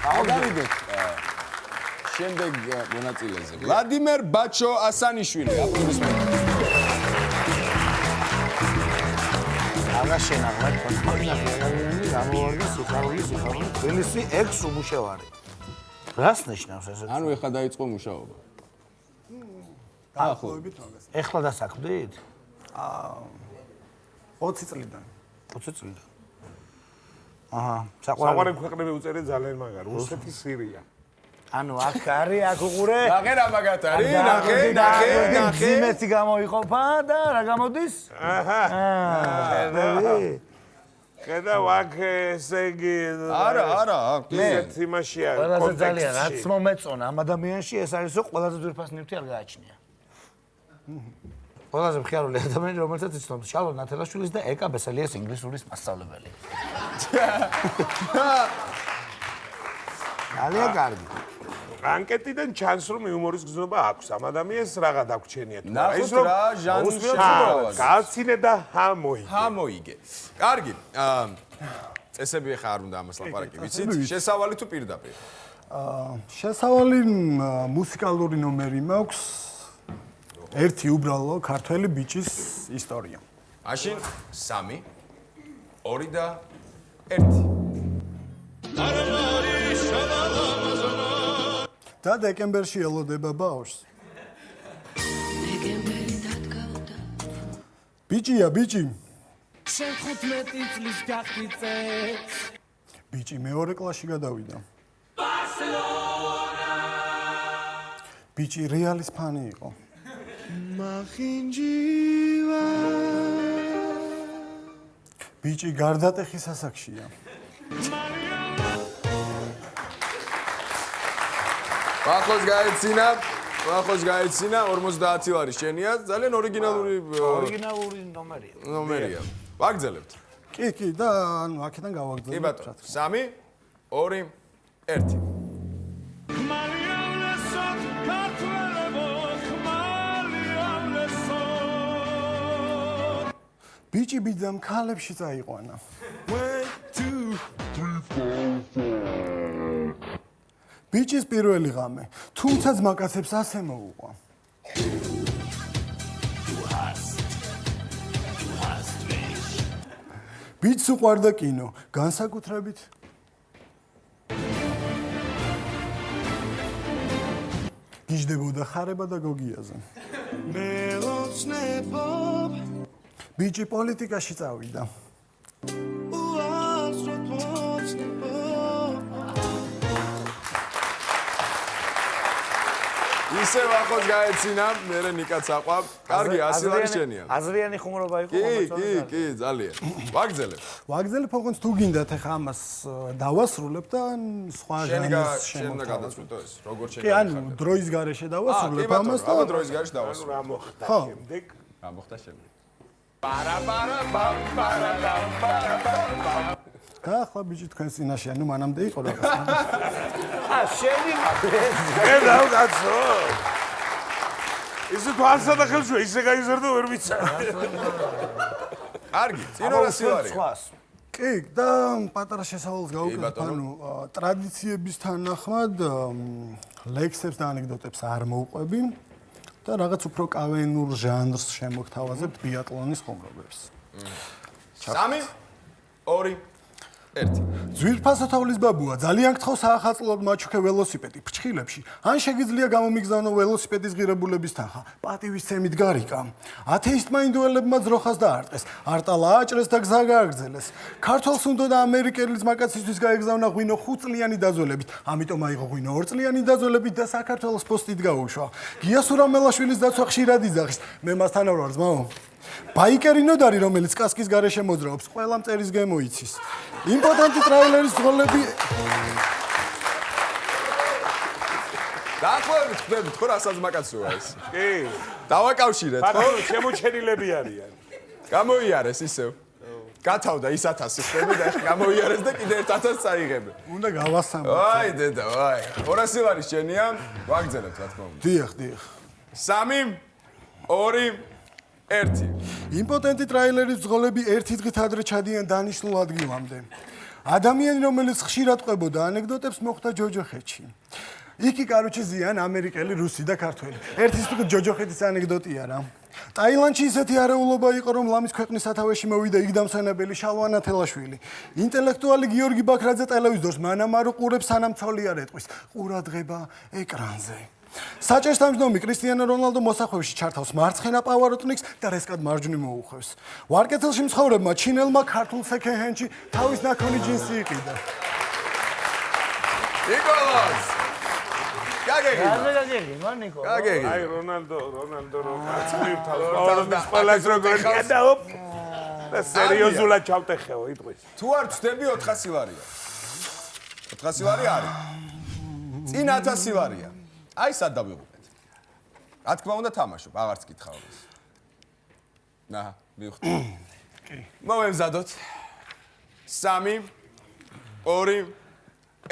გავიდეთ შემდეგ მონაწილეზე. ვლადიმერ ბაჩო ასანიშვილი. აპლოდისმენტები. აღაშენ აღარ ფოტოგრაფია გამოვარდა სიხარულის თბილისი 6 უმუშევარი. რას ნიშნავს ეს? ანუ ეხლა დაიწყო მუშაობა. დაახლოებით მაგას. ეხლა დასაქმდით? 20 წლიდან. 20 წლიდან. საყვარელი ქვეყნები უწერე ძალიან მაგარი. რუსეთი, სირია. ანუ აქ არის, აქ უყურე. ნახე რა მაგათ არის, ნახე. ძიმეთი გამოიყოფა და რა გამოდის? ხედავ აქ ესე იგი არა, ისეთ იმაში არის. ყველაზე ძალიან რაც მომეწონა ამ ადამიანში ეს არის რომ ყველაზე ძვირფას ნივთი არ გააჩნია. ყველაზე მხიარული ადამიანი რომელსაც იცნობს შალო ნათელაშვილის და ეკა ბესელიას ინგლისურის მასწავლებელი. ძალიან კარგი. ანკეტიდან ჩანს რომ იუმორის გზნობა აქვს ამ ადამიანს რაღა დაგვრჩენია თუ არა ის რომ გაცინე და ჰამოიგე. კარგი. წესები ხა არ უნდა ამას ლაპარაკი, ვიცით? შესავალი თუ პირდაპირ? შესავალი მუსიკალური ნომერი მაქვს. ერთი უბრალო ქართველი ბიჭის ისტორია. მაშინ 3, 2 და 1. და დეკემბერში ელოდება ბავშვს. ბიჭია, ბიჭი. შენ 15 წლის გახდიწე. ბიჭი მეორე კლასში გადავიდა. ბარსელონა. ბიჭი რეალის ფანი იყო. მახინჯივა. ბიჭი გარდატეხის ასაკშია. ახოს გაეცინა 50 ლარი შენია, ძალიან ორიგინალური ნომერია. ვაგრძელებთ. კი და ანუ აქედან გავაგრძელებთ. კი ბატონო. 3, 2, 1. ბიჭი ბიძამ ქალებში წაიყვანა. 1 2 3 4 ბიჭის პირველი ღამე, თუმცა ძმაკაცებს ასე მოუყვა. ბიჭს უყვარდა კინო, განსაკუთრებით გიждდებოდა ხარება და გოგიაზე. ბიჭი პოლიტიკაში წავიდა. ისე ახოს გაეცინა, მერე ნიკაც აყვა. კარგი, 100 ლარი შენია. აზრიანი ხუმრობა იყო მომეწონა. კი, ძალიან. ვაგრძელებ. ვაგრძელებ, ოღონდ თუ გინდათ ახლა ამას დავასრულებ და სხვა ჟანრს შენ უნდა გადაწყვიტო ეს, როგორ შეგა. კი, ანუ დროის გარეშე დავასრულებ ამას და დროის გარეშე დავასრულებ. რა მოხდა შემდეგ? რა მოხდა შემდეგ? და ახლა ბიჭი თქვენ წინაშე, ანუ მანამდე იყო რაღაც. შენი ხედავ კაცო. ისე თვალსა და ხელშუა ისე გაიზარდა ვერ ვიცა. კარგი, წინორასი ვარი. კი, და პატარა შესავალს გავუკეთებ, ანუ ტრადიციების თანახმად ლექსებს და ანეკდოტებს არ მოვყვები და რაღაც უფრო კავენურ ჟანრს შემოგთავაზებთ ბიატლონის ხუმრობებს. 3, 2, 1. ძვირფასო თოვლის ბაბუა ძალიან გთხოვს საახალწლოდ მაჩუქე ველოსიპედი ფრჩხილებში. ან შეგიძლია გამომიგზავნო ველოსიპედის ღირებულების თანხა. პატივისცემით გარიკა. ათეისტმა ინდუელებმა ძროხას დაარტყეს. არტალა აჭრეს და გზა გააგრძელეს. ქართველს უნდა და ამერიკელი ძმაკაცისთვის გაეგზავნა ღვინო 5 წლიანი დაძველებით. ამიტომ აიღო ღვინო 2 წლიანი დაძველებით და საქართველოს პოსტით გაუშვა. გიასურ ამელაშვილის დაცვა ხშირად იძახის. მე მასთან არ ვარ ძმაო. ბაიკერი ნოდარი, რომელიც კასკის გარეშე მოძრაობს, ყველა მწერის გემო იცის. იმპოტენტი ტრაილერის ძღოლები დაახლოებით ხდებით, ხო რასაც მაკაცოა ეს. კი. დავაკავშირეთ, ხო? ბატონო, შემოჩენილები არიან. გამოიარეს ისევ. გათავდა ის 1000 ხდები და გამოიარეს და კიდე 1000 წაიღებე. უნდა გავასამბო. აი დედა, აი. 200 ლარი შენია, ვაგრძელებთ რა თქმა უნდა. დიახ. 3, 2, 1. იმპოტენტი ტრაილერის ძღოლები ერთი დღით ადრე ჩადიან დანიშნულ ადგილამდე. ადამიანი, რომელიც ხშირად ყვებოდა ანეკდოტებს, მოხვდა ჯოჯოხეთში. იქი, კაროჩე, ზიან ამერიკელი, რუსი და ქართველი. ერთის თუ ჯოჯოხეთის ანეკდოტია რა. ტაილანდში ისეთი არეულობა იყო, რომ ლამის ქვეყნის სათავეში მოვიდა იქ დამსვენებელი შალვა ნათელაშვილი. ინტელექტუალი გიორგი ბაქრაძე ტელევიზორს მანამ არ უყურებს, სანამ ცოლი არ ეტყვის. ყურადღება ეკრანზე. საჭერს თავმჯდომი კრისტიანო რონალდო მოსახვევში ჩართავს მარცხენა პავაროტნიკს და რესკად მარჯვნივ მოუხვევს. ვარკეთილში მცხოვრებმა ჩინელმა ქართულ სექენდ-ჰენდში თავის ნაქონი ჯინსი იყიდა. ნიკოლას გაგეგი მანიკო. გაგეგი აი რონალდო რო კაც მივთავს პავაროტის ყველას როგორია და ოპ და სერიოზულად ჩავტეხეო იტყვის. თუ არ ვწდები 400 ლარია 400 ლარი არის წინ 1000 ლარია აი სად დავიღუპეთ რა თქმა უნდა თამაშობ აღარც გითხავ ეს ნაჰა მივხვდი კი მოვემზადოთ 3 2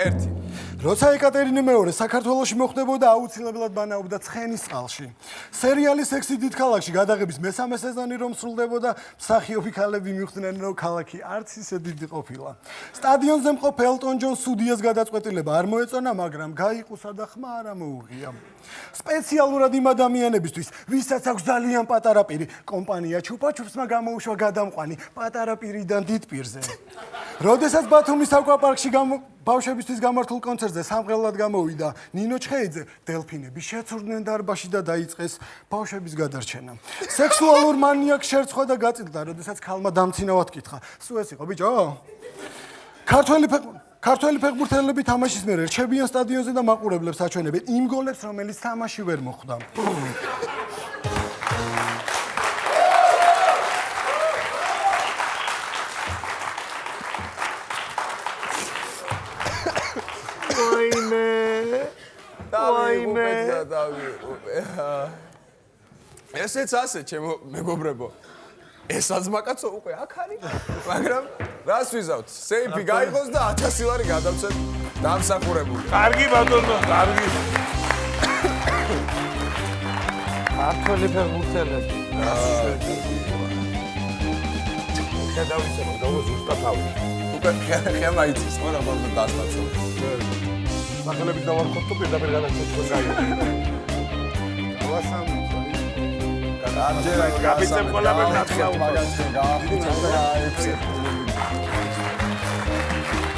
1 როცა ეკატერინე მეორე საქართველოში მოხდებოდა, აუცილებლად ბანაობდა ცხენის წყალში. სერიალის სექსი დიდ ქალაქში გადაღების მესამე სეზონი რომ სრულდებოდა, მსახიობი ქალები მიხვდნენ, რომ ქალაქი არც ისე დიდი ყოფილა. სტადიონზე მყოფ ელტონ ჯონ სუდიას გადაწყვეტილება არ მოეწონა, მაგრამ გაიყუსა და ხმა არ მოუღია. სპეციალურად იმ ადამიანებისთვის, ვისაც აქვს ძალიან პატარა პირი, კომპანია ჩუპაჩუპსმა გამოუშვა გადამყვანი პატარა პირიდან დიდ პირზე. როდესაც ბათუმის აკვაპარკში ბავშვებისთვის გამართულ კონცერტზე სამღერლად გამოვიდა ნინო ჩხეიძე, დელფინები შეცურდნენ დარბაზში და დაიწყეს ბავშვების გადარჩენა. სექსუალურ მანიაკს შერცხვა და გაწილდა, როდესაც ქალმა დამცინავად კითხა: "სულ ეს იყო, ბიჭო?" ქართველი ფეხბურთელები თამაშის მერე რჩებიან სტადიონზე და მაყურებლებს აჩვენებენ იმ გოლებს, რომელიც თამაში ვერ მოხდა. ესეც ასე ჩემო მეგობრებო ესაც მაკაცო უკვე აქ არის მაგრამ რას ვიზავთ სეიფი გაიღოს და 1000 ლარი გადავცეთ დამსახურებული კარგი ბატონო კარგი ქართველი ფეხბურთელები გადავიცემო გავუზუსტა თავი უკვე ხემა იცის ხო რა ბოლო დასტაცო სახელებით დავარქოთ თუ პირდაპირ გადავცეთ ხო გაიგო ავასამი ამჯერად გაბიცემ ყველაფერს ნახავ მაგას გაახუცე და აიქცე